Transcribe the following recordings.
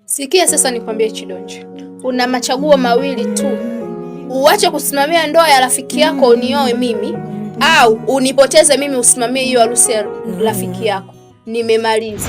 Sikia sasa nikwambie Chidonje. Una machaguo mawili tu. Uache kusimamia ndoa ya rafiki yako unioe mimi au unipoteze mimi usimamie hiyo harusi ya rafiki yako. Nimemaliza.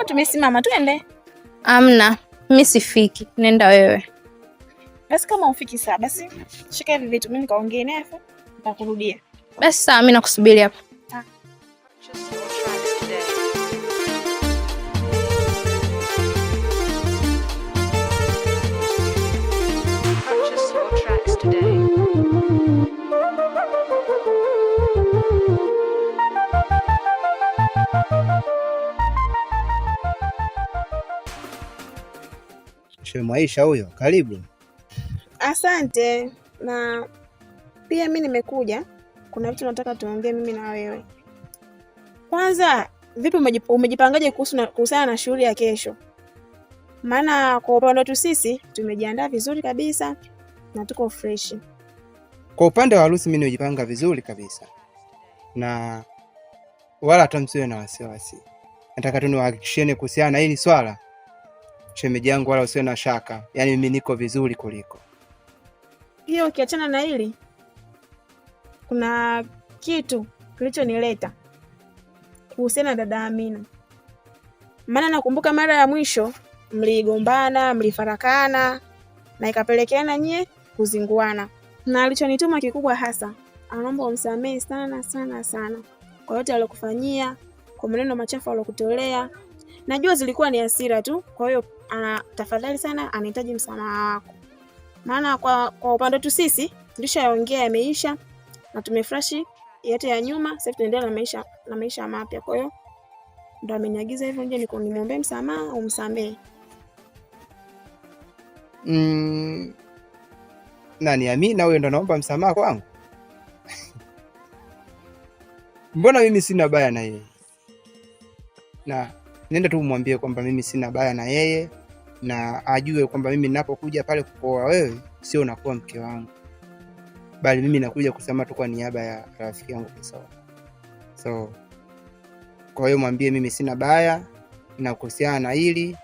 Tumesimama tuende. Amna, mimi sifiki. Nenda wewe. Basi kama ufiki saa basi shika hivi vitu mimi nikaongee naye afa nitakurudia. Basi saa mimi nakusubiri hapa. Maisha huyo, karibu. Asante. Na pia mimi nimekuja, kuna vitu nataka tuongee mimi na wewe. Kwanza, vipi umejipangaje kuhusiana na shughuli ya kesho? Maana kwa upande wetu sisi tumejiandaa vizuri kabisa na tuko fresh. Kwa upande wa harusi mimi nimejipanga vizuri kabisa. Na wala hata msiwe na wasiwasi. Nataka tu niwahakikishieni kuhusiana na hili swala. Shemeji yangu wala usiwe na shaka. Yaani mimi niko vizuri kuliko. Hiyo ukiachana na hili, kuna kitu kilichonileta kuhusiana na dada Amina. Maana nakumbuka mara ya mwisho mligombana, mlifarakana na ikapelekeana nyie kuzinguana. Na alichonituma kikubwa hasa, anaomba umsamehe sana sana sana kwa yote aliyokufanyia, kwa maneno machafu aliyokutolea. Najua zilikuwa ni hasira tu, kwa hiyo tafadhali sana anahitaji msamaha wako. Maana kwa upande wetu sisi tulishaongea, yameisha na tumefreshi yote ya nyuma, sasa tunaendelea na maisha mapya. Kwa hiyo ndo ameniagiza hivyo nje nimwombe msamaha au msamehe. Nani Amina wewe ndo naomba msamaha kwangu? Mbona mimi sina baya na yeye? Na nenda tu umwambie kwamba mimi sina baya na yeye na ajue kwamba mimi ninapokuja pale kukuoa wewe sio nakuwa mke wangu. Bali mimi nakuja kusema tu kwa niaba ya rafiki yangu Kisawa. So kwa hiyo mwambie mimi sina baya na kuhusiana na hili,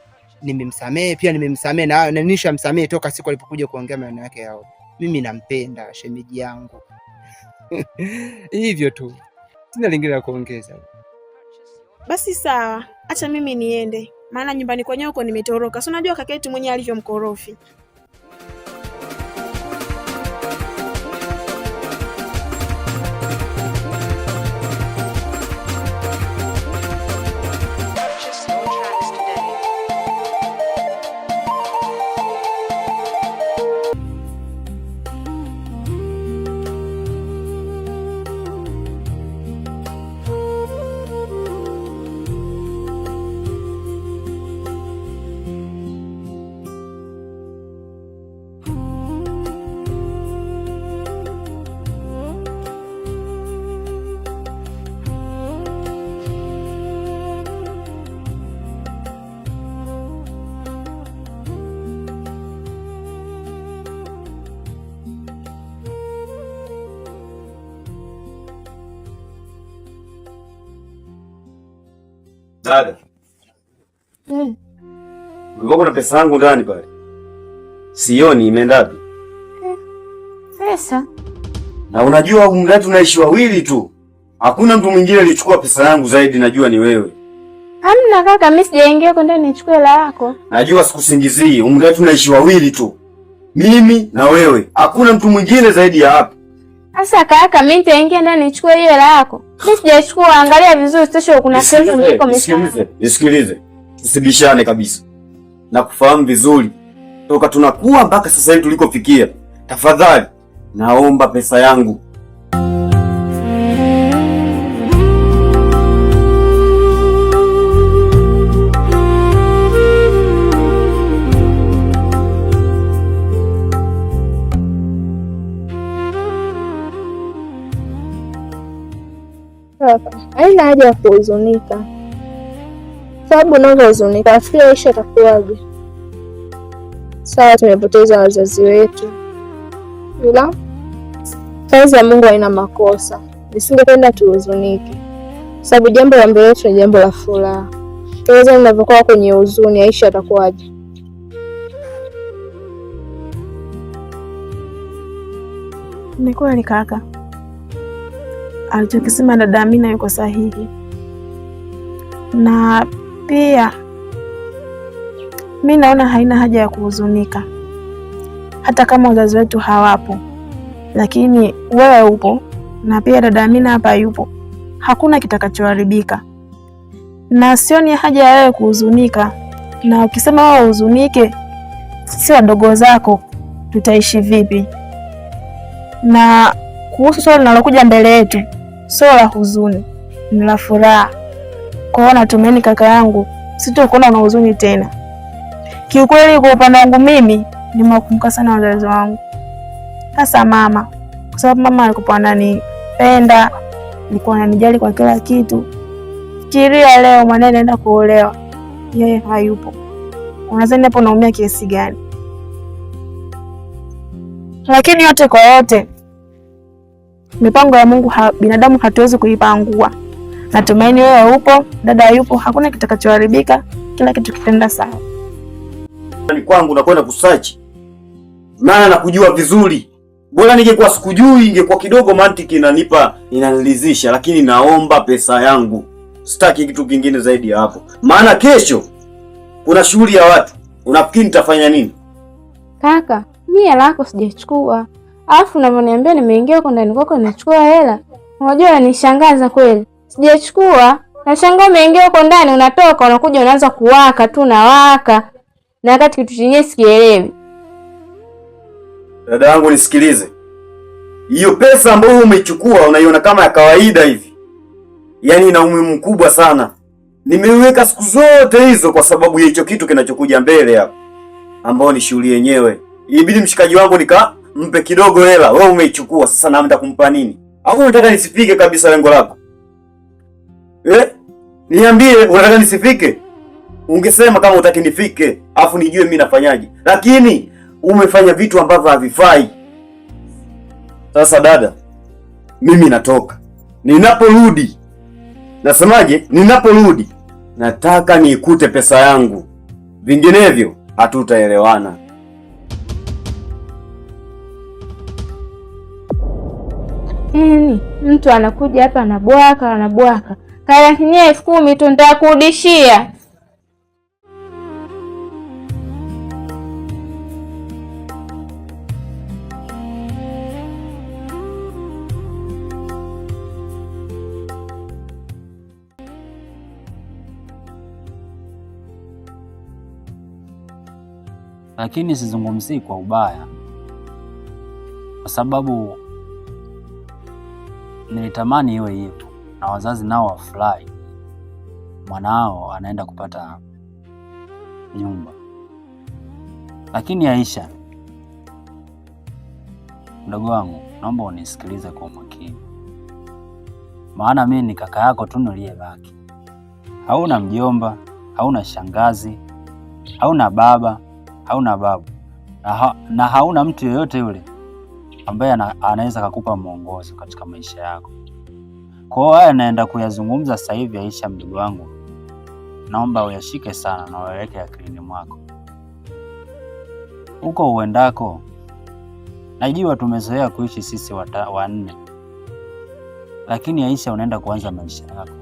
nimemsamehe pia nimemsamehe na nishamsamehe toka siku alipokuja kuongea maneno yake yao. Mimi nampenda shemeji yangu. Hivyo tu. Sina lingine la kuongeza. Basi sawa, acha mimi niende. Maana nyumbani kwenyewe huko nimetoroka. Si unajua kaka yetu mwenyewe alivyo mkorofi. Dada. Ulikuwa kuna pesa yangu ndani pale. Sioni imeenda wapi? Pesa? Na unajua huko ndani tunaishi wawili tu. Hakuna mtu mwingine alichukua pesa yangu zaidi, najua ni wewe. Hamna kaka, mimi sijaingia kwa ndani nichukue hela yako. Najua sikusingizii, huko ndani tunaishi wawili tu. Mimi na wewe. Hakuna mtu mwingine zaidi ya hapa. Sasa kaka, mimi nitaingia ndani nichukue hiyo hela yako. Mimi sijachukua, angalia vizuri sio kuna sehemu niko mshika. Nisikilize. Usibishane kabisa. Na kufahamu vizuri. Toka tunakuwa mpaka sasa hivi tulikofikia. Tafadhali, naomba pesa yangu. Haina haja ya kuhuzunika, sababu unavyohuzunika afikiri Aisha atakuwaje. Sawa, tumepoteza wazazi wetu, ila kazi ya Mungu haina makosa. Nisingependa tuhuzunike, sababu jambo la mbele yetu ni jambo la furaha. Tuweza ninavyokuwa kwenye huzuni, Aisha atakuwaje? Ni kweli kaka, alichokisema dada Amina yuko sahihi, na pia mi naona haina haja ya kuhuzunika hata kama wazazi wetu hawapo, lakini wewe upo na pia dada Amina hapa yupo, hakuna kitakachoharibika, na sioni haja ya wewe kuhuzunika. Na ukisema wewe uhuzunike, sisi wadogo zako tutaishi vipi? Na kuhusu swali linalokuja mbele yetu, sio la huzuni, ni la furaha. Kwa hiyo natumaini kaka yangu sitokuona una huzuni tena. Kiukweli kwa upande wangu mimi nimewakumbuka sana wazazi wangu, hasa mama, kwa sababu mama alikuwa ananipenda, alikuwa ananijali kwa kila kitu. Fikiria leo mwanae anaenda kuolewa, yeye hayupo. Unadhani hapo naumia kiasi gani? Lakini yote kwa yote, mipango ya Mungu binadamu hatuwezi kuipangua. Natumaini wewe upo, dada yupo, hakuna kitakachoharibika, kila kitu kitenda sawa. Ni kwangu nakwenda kusearch. Maana nakujua vizuri. Bora ningekuwa sikujui, ingekuwa kidogo mantiki inanilizisha, lakini naomba pesa yangu. Sitaki kitu kingine zaidi ya hapo. Maana kesho kuna shughuli ya watu. Unafikiri nitafanya nini? Kaka, mimi hela yako sijachukua. Alafu unavyoniambia nimeingia huko ndani kwako nachukua hela. Unajua unanishangaza kweli. Sijachukua. Nashangaa umeingia huko ndani unatoka unakuja unaanza kuwaka tu na waka. Na wakati kitu chenyewe sikielewi. Dada yangu nisikilize. Hiyo pesa ambayo umeichukua unaiona kama ya kawaida hivi. Yaani ina umuhimu mkubwa sana. Nimeiweka siku zote hizo kwa sababu ya hicho kitu kinachokuja mbele hapa. Ambao ni shughuli yenyewe. Ibidi mshikaji wangu mpe kidogo hela. Wewe umeichukua sasa naenda kumpa nini? Au unataka nisifike kabisa lengo lako? Niambie unataka nisifike? Ungesema kama utaki nifike, afu nijue mimi nafanyaje. Lakini umefanya vitu ambavyo havifai. Sasa dada, mimi natoka. Ninaporudi, nasemaje? Ninaporudi nataka niikute pesa yangu. Vinginevyo hatutaelewana. Mtu anakuja hapa anabwaka. Kaya kinye 10,000 tu nitakurudishia. Lakini sizungumzii kwa ubaya, kwa sababu nilitamani iwe hivyo na wazazi nao wafurahi mwanao anaenda kupata nyumba. Lakini Aisha, mdogo wangu, naomba unisikilize kwa makini, maana mimi ni kaka yako tu niliyebaki. Hauna mjomba, hauna shangazi, hauna baba, hauna babu, na hauna mtu yoyote yule ambaye anaweza kukupa mwongozo katika maisha yako. Kwa hiyo haya naenda kuyazungumza sasa hivi Aisha, mdogo wangu, naomba uyashike sana na uweke akilini mwako. Huko uendako, najua tumezoea kuishi sisi wanne, lakini Aisha unaenda kuanza maisha yako.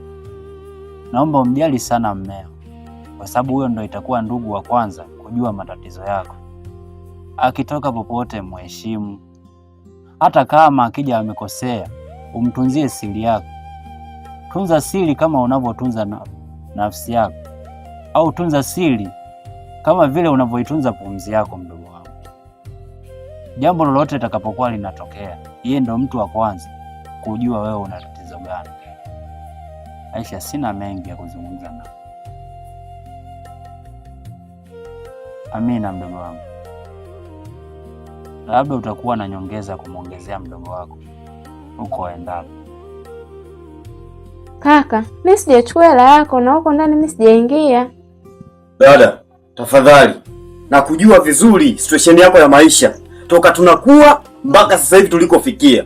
Naomba umjali sana mmeo, kwa sababu huyo ndo itakuwa ndugu wa kwanza kujua matatizo yako. Akitoka popote mheshimu, hata kama akija amekosea, umtunzie siri yako. Tunza siri kama unavyotunza nafsi yako, au tunza siri kama vile unavyoitunza pumzi yako, mdogo wangu. Jambo lolote litakapokuwa linatokea, yeye ndo mtu wa kwanza kujua wewe una tatizo gani. Aisha, sina mengi ya kuzungumza na. Amina mdogo wangu. Labda utakuwa na nyongeza kumwongezea mdogo wako huko endapo. Kaka, mimi sijachukua hela yako na huko ndani mimi sijaingia. Dada, tafadhali, na kujua vizuri situation yako ya maisha toka tunakuwa mpaka sasa hivi tulikofikia.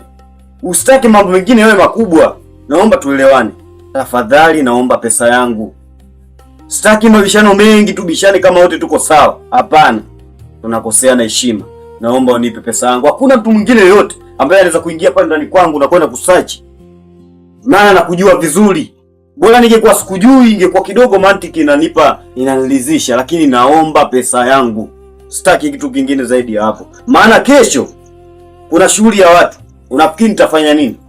Usitaki mambo mengine yawe makubwa. Naomba tuelewane. Tafadhali naomba pesa yangu. Sitaki mabishano mengi, tubishane kama wote tuko sawa. Hapana. Tunakoseana heshima. Naomba unipe pesa yangu. Hakuna mtu mwingine yote ambaye anaweza kuingia pale ndani kwangu na kwenda kusearch. Maana nakujua vizuri. Bora ningekuwa sikujui, ingekuwa kidogo mantiki inanilizisha, lakini naomba pesa yangu. Sitaki kitu kingine zaidi ya hapo. Maana kesho kuna shughuli ya watu. Unafikiri nitafanya nini?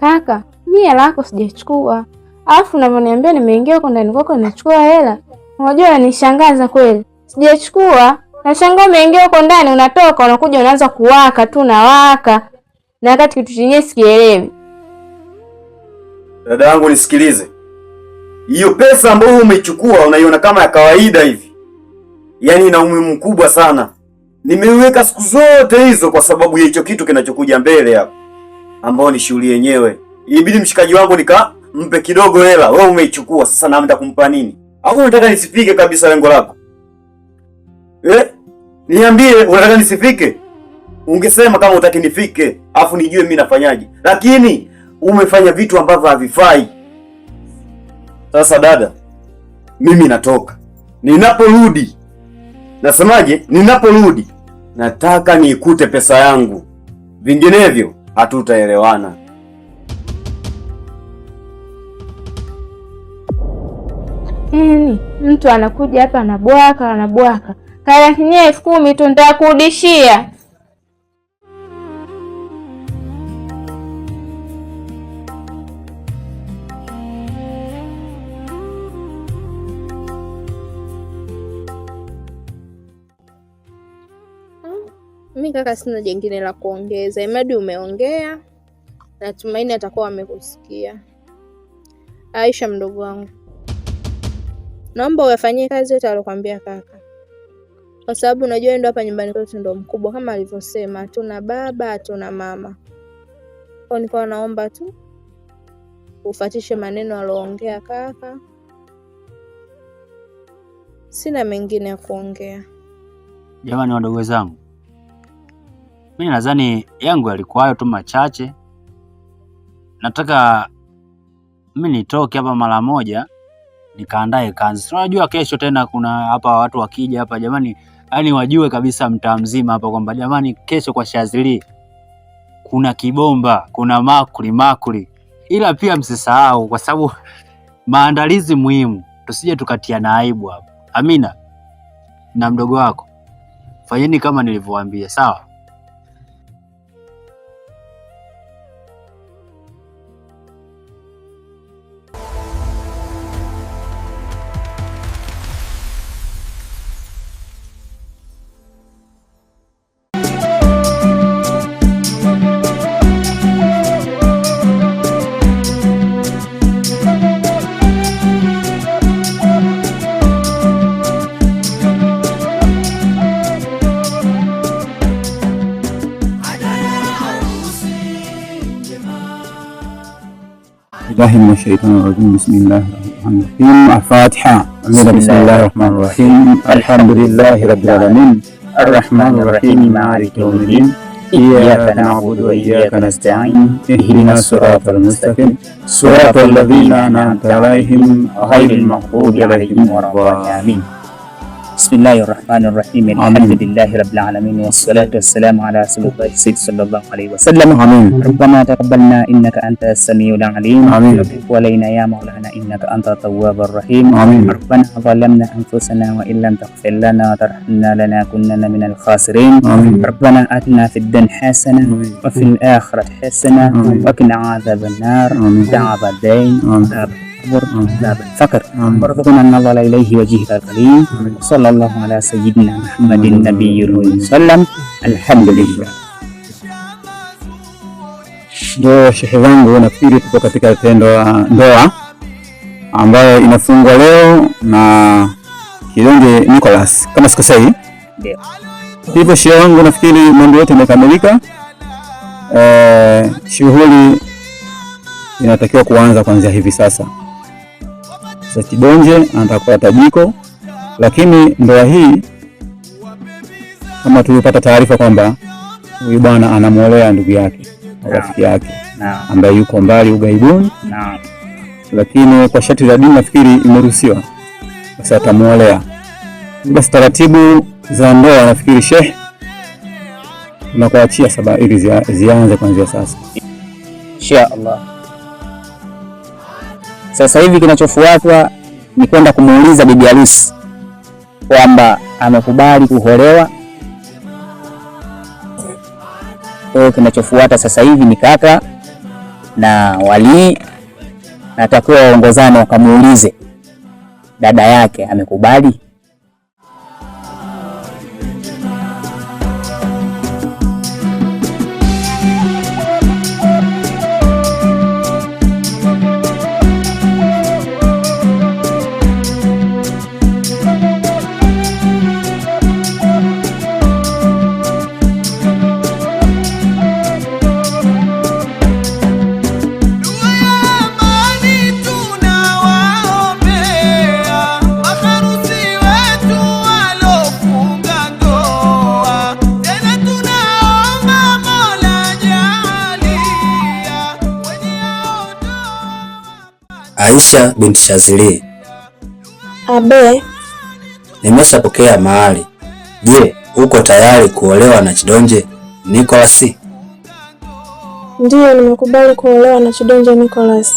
Kaka, mimi hela yako sijachukua. Alafu unavyoniambia nimeingia huko ndani kwako nimechukua hela. Unajua unanishangaza kweli. Sijachukua. Nashangaa umeingia huko ndani unatoka unakuja unaanza kuwaka tu na waka. Na wakati kitu chenyewe sikielewi. Dada yangu nisikilize. Hiyo pesa ambayo umeichukua unaiona kama ya kawaida hivi. Yaani ina umuhimu mkubwa sana. Nimeiweka siku zote hizo kwa sababu ya hicho kitu kinachokuja mbele hapa, ambao ni shughuli yenyewe. Ibidi mshikaji wangu nikampe kidogo hela. Wewe umeichukua, sasa naenda kumpa nini? Au unataka nisifike kabisa lengo lako? Niambie, unataka nisifike? Ungesema kama utaki nifike, afu nijue mimi nafanyaje. Lakini umefanya vitu ambavyo havifai. Sasa dada, mimi natoka. Ninaporudi, nasemaje? Ninaporudi nataka niikute pesa yangu. Vinginevyo hatutaelewana. Mtu anakuja hapa anabwaka. Kaya kinye 10,000 tu nitakurudishia. Mimi kaka sina jingine la kuongeza. Imadi umeongea. Natumaini atakuwa amekusikia. Aisha mdogo wangu, naomba uyafanyie kazi yote aliyokuambia kaka. Kwa sababu unajua ndio hapa nyumbani kwetu ndio mkubwa kama alivyosema, hatuna baba, hatuna mama. Kwa nilikuwa naomba tu ufuatishe maneno aliyoongea kaka. Sina mengine ya kuongea. Jamani wadogo zangu, mimi nadhani yangu yalikuwa hayo tu machache. Nataka mimi nitoke hapa mara moja nikaandae kanzi. Unajua kesho tena kuna hapa watu wakija hapa jamani, yani wajue kabisa mtaa mzima hapa kwamba jamani kesho kwa Shazili kuna kibomba, kuna makuli. Ila pia msisahau kwa sababu maandalizi muhimu, tusije tukatia na aibu hapa. Amina na mdogo wako, fanyeni kama nilivyowaambia, sawa? الله من الشيطان الرجيم. بسم الله الرحمن الرحيم. الفاتحة. بسم الله الرحمن الرحيم. الحمد لله رب العالمين الرحمن الرحيم مالك يوم الدين iyyaka na'budu wa iyyaka nasta'in ihdinas siratal mustaqim siratal ladzina an'amta 'alaihim ghairil maghdubi 'alaihim waladdallin. Bismillahirrahmanirrahim. Alhamdulillahi rabbil alamin wassalatu wassalamu ala rasulillah sallallahu alaihi wasallam. Amin. Rabbana taqabbalna innaka antas samiul alim. Amin. Wa alaina ya maulana innaka antat tawwabur rahim. Amin. Rabbana zalamna anfusana wa illam taghfir lana wa tarhamna lanakunanna minal khasirin. Amin. Rabbana atina fid dunya hasanah wa fil akhirati hasanah wa qina adzaban nar. Da'ab ad-dain عذاب الفقر وارزقنا النظر إليه وجهك الكريم صلى الله على سيدنا محمد النبي وسلم. Alhamdulillah. Ndio shehe wangu, nafikiri tuko katika tendo la ndoa ambayo inafungwa leo na Kidonge Nicholas kama sikosei. Ndio. Hivyo shehe wangu, nafikiri mambo yote yamekamilika. Shughuli inatakiwa kuanza kuanzia hivi sasa. Sasa Kidonge anatakuwa tajiko, lakini ndoa hii kama tulipata taarifa kwamba huyu bwana anamuolea ndugu yake, rafiki yake ambaye yuko mbali ugaibuni, lakini kwa sharti la dini nafikiri imeruhusiwa. Sasa atamuolea. Basi taratibu za ndoa nafikiri Sheikh tunakuachia saba ili zianze kuanzia sasa inshallah. Sasa hivi kinachofuatwa ni kwenda kumuuliza bibi harusi kwamba amekubali kuolewa. Kwa hiyo kinachofuata sasa hivi ni kaka na wali natakiwa waongozane wakamuulize dada yake amekubali. Aisha binti Shazili. Abe, nimeshapokea mahali. Je, uko tayari kuolewa na Kidonge Nicholas? Ndiyo, nimekubali kuolewa na Kidonge Nicholas.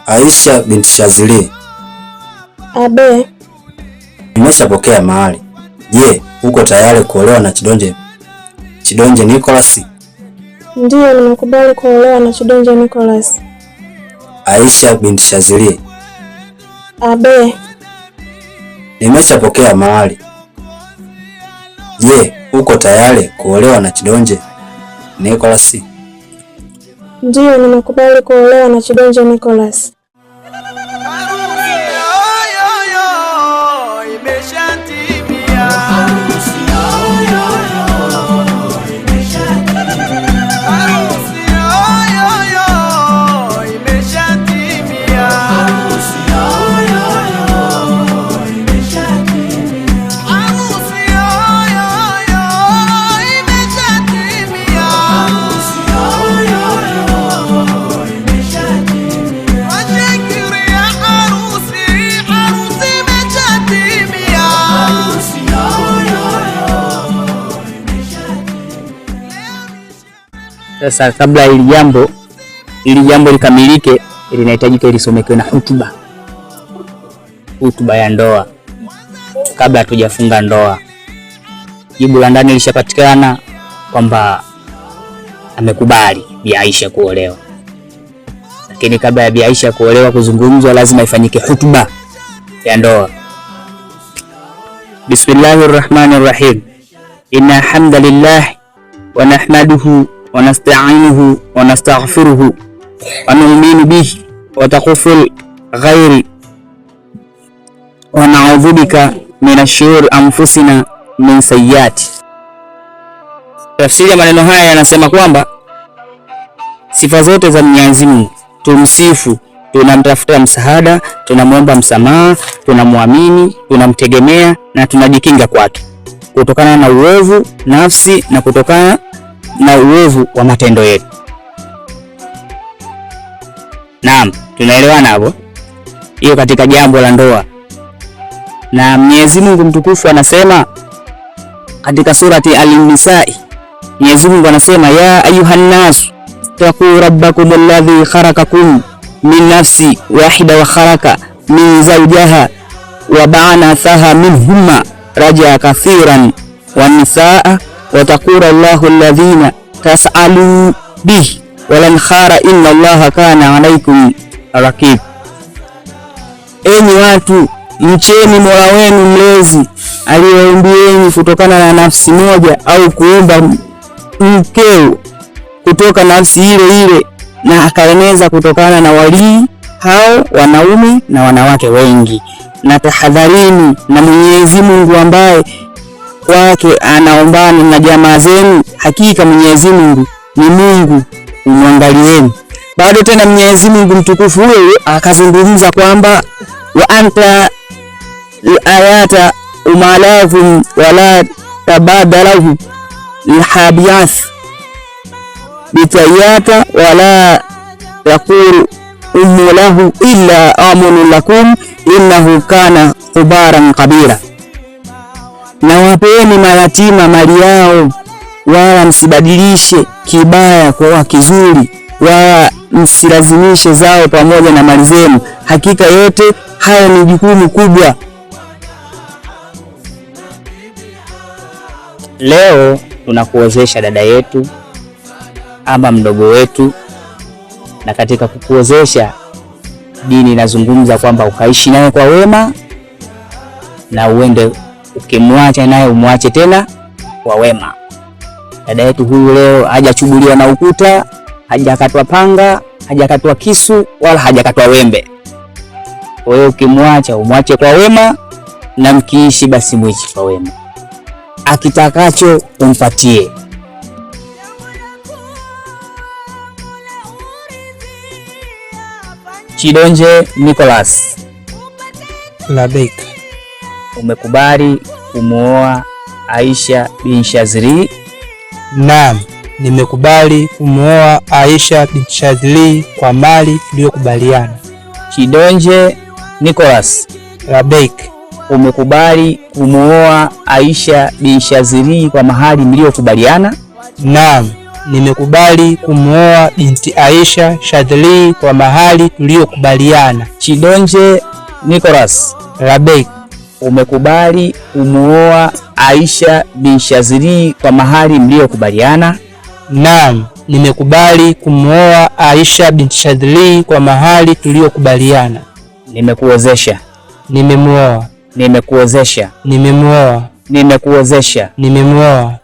Aisha binti Shazili. Abe, nimeshapokea mahali. Je, uko tayari kuolewa na Kidonge Nicholas? Ndiyo, nimekubali kuolewa na Kidonge Nicholas. Aisha binti Shazili. Abe, nimeshapokea mahali. Je, uko tayari kuolewa na Kidonge Nicholas? Ndiyo, nimekubali kuolewa na Kidonge Nicholas. Sasa kabla ili jambo likamilike, linahitajika lisomekewe na hutuba ya ndoa kabla hatujafunga ndoa. Jibu la ndani lishapatikana kwamba amekubali Bi Aisha kuolewa, lakini kabla ya Bi Aisha kuolewa kuzungumzwa, lazima ifanyike hutuba ya ndoa. Bismillahirrahmanirrahim. Inna hamdalillah wa nahmaduhu wa nasta'inuhu wa nastaghfiruhu wa nu'minu bihi wa taghfir ghairi wa na'udhu bika min ashururi anfusina min sayyiati. Tafsiri ya maneno haya yanasema kwamba sifa zote za Mwenyezi Mungu tumsifu, tunamtafuta msaada, tunamwomba msamaha, tunamwamini, tunamtegemea na tunajikinga kwake kutokana na uovu nafsi na kutokana na uovu wa matendo yetu. Naam, tunaelewana hapo? Hiyo katika jambo la ndoa. Na Mwenyezi Mungu mtukufu anasema katika surati An-Nisa, Mwenyezi Mungu anasema ya ayuhan nas taqu rabbakum alladhi khalaqakum min nafsi wahida wa khalaqa min zawjaha wa ba'atha minhumma raja kathiran wa nisaa wa taqura Allahu alladhina tas'alu bihi wa lan khara inna Allaha kana alaykum rakib. Enyi watu, mcheni Mola wenu mlezi aliyeumbieni kutokana na nafsi moja au kuumba mkeo kutoka nafsi ile ile na akaeneza kutokana na walii hao wanaume na wanawake wengi. Na tahadharini na Mwenyezi Mungu ambaye kwake anaombana na jamaa zenu, hakika Mwenyezi Mungu ni Mungu umwangalieni. Bado tena Mwenyezi Mungu mtukufu huyo akazungumza kwamba wa anta ayata umalahum wala tabadalahu alhabiyath bitayata wala yaqulu ummu lahu illa amanu lakum innahu kana khubaran kabira. Na wapeni mayatima mali yao, wala msibadilishe kibaya kwa kizuri, wala msilazimishe zao pamoja na mali zenu, hakika yote haya ni jukumu kubwa. Leo tunakuozesha dada yetu ama mdogo wetu, na katika kukuozesha dini inazungumza kwamba ukaishi naye kwa wema na uende ukimwacha naye umwache tena kwa wema. Dada yetu huyu leo hajachubuliwa na ukuta, hajakatwa panga, hajakatwa kisu wala hajakatwa wembe. Kwa hiyo ukimwacha umwache kwa wema, na mkiishi basi muishi kwa wema. Akitakacho umpatie. Chidonje Nicholas Labeik, umekubali kumuoa Aisha bin Shazili? Naam, nimekubali kumuoa Aisha bin Shazili kwa mali tuliyokubaliana. Chidonje Nicholas Labeik, umekubali kumuoa Aisha bin Shazili kwa mahali mliyokubaliana? Naam, nimekubali kumuoa binti Aisha Shadhili kwa mahali tuliyokubaliana. Chidonje Nicholas Labeik, umekubali kumuoa Aisha bin Shazili kwa mahali mliyokubaliana? Naam, nimekubali kumuoa Aisha binti Shadhili kwa mahali tuliyokubaliana. Nimekuozesha. Nimemuoa. Nimekuozesha. Nimemuoa. Nimekuozesha. Nimemuoa.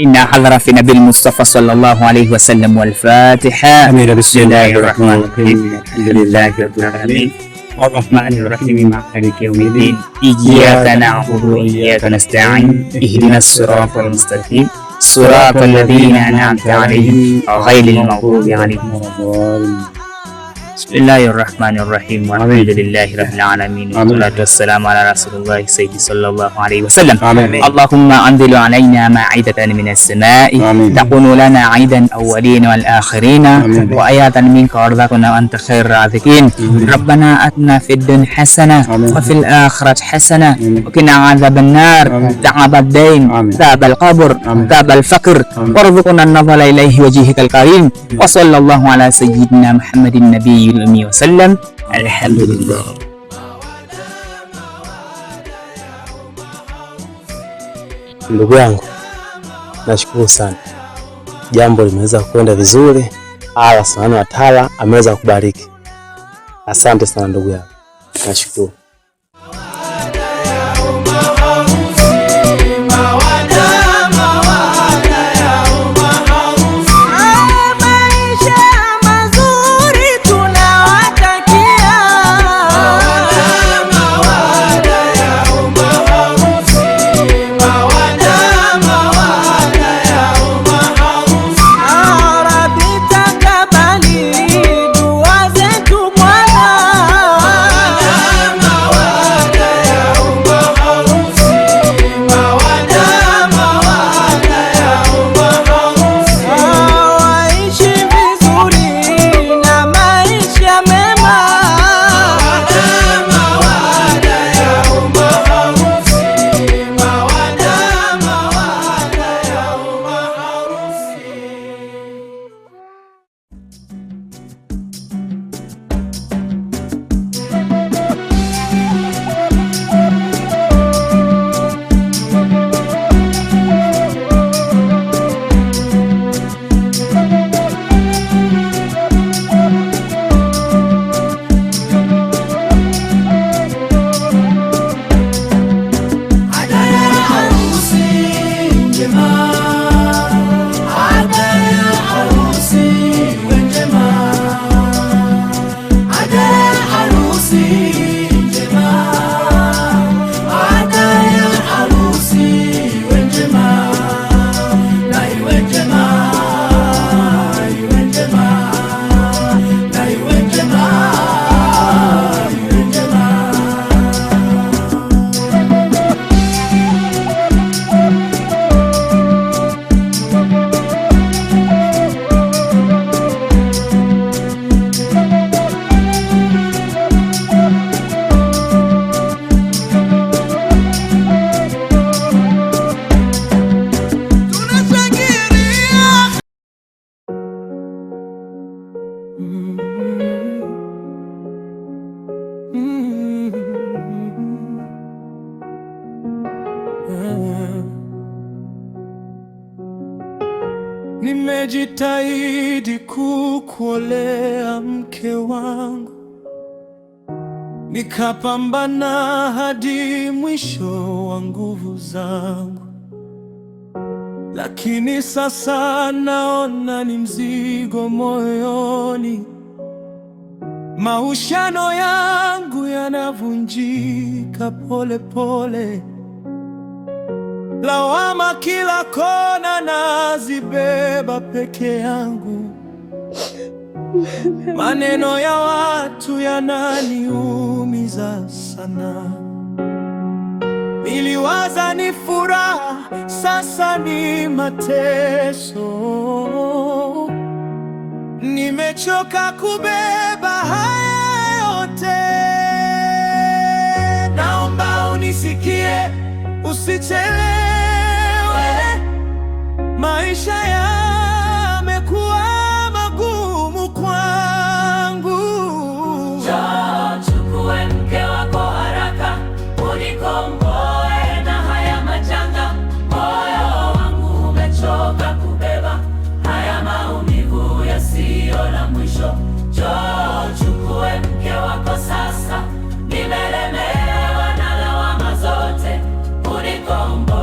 إنا حضر في نبي المصطفى صلى الله عليه وسلم والفاتحة. بسم الله الرحمن الرحيم الحمد لله رب العالمين الرحمن الرحيم مالك يوم الدين إياك نعبد وإياك نستعين اهدنا الصراط المستقيم صراط الذين أنعمت عليهم غير المغضوب عليهم ولا الضالين. بسم الله الرحمن الرحيم والحمد لله رب العالمين والصلاة والسلام على رسول الله سيدي صلى الله عليه وسلم. اللهم أنزل علينا مائدة من السماء تكون لنا عيدا أولين والآخرين وآية منك وارزقنا وأنت خير الرازقين. ربنا آتنا في الدنيا حسنة وفي الآخرة حسنة وقنا عذاب النار عذاب الدين عذاب القبر عذاب الفقر وارزقنا النظر إليه وجهك الكريم. وصلى الله على سيدنا محمد النبي الأمي وسلم. الحمد لله. Ndugu yangu, nashukuru sana, jambo limeweza kwenda vizuri. Allah subhanahu wa ta'ala ameweza kubariki. Asante sana ndugu yangu, nashukuru. Nimejitahidi kukuolea mke wangu, nikapambana hadi mwisho wa nguvu zangu, lakini sasa naona ni mzigo moyoni. Mahusiano yangu yanavunjika pole pole, lawama kila kona nazibeba peke yangu. Maneno ya watu yananiumiza sana. Niliwaza ni furaha, sasa ni mateso. Nimechoka kubeba haya yote. Naomba unisikie, usichelewe. Maisha yamekuwa magumu kwangu. Njoo chukue mke wako haraka, unikomboe na haya majanga. Moyo wangu umechoka kubeba haya maumivu yasiyo na mwisho. Njoo chukue mke wako sasa, nimelemewa na lawama zote, unikomboe.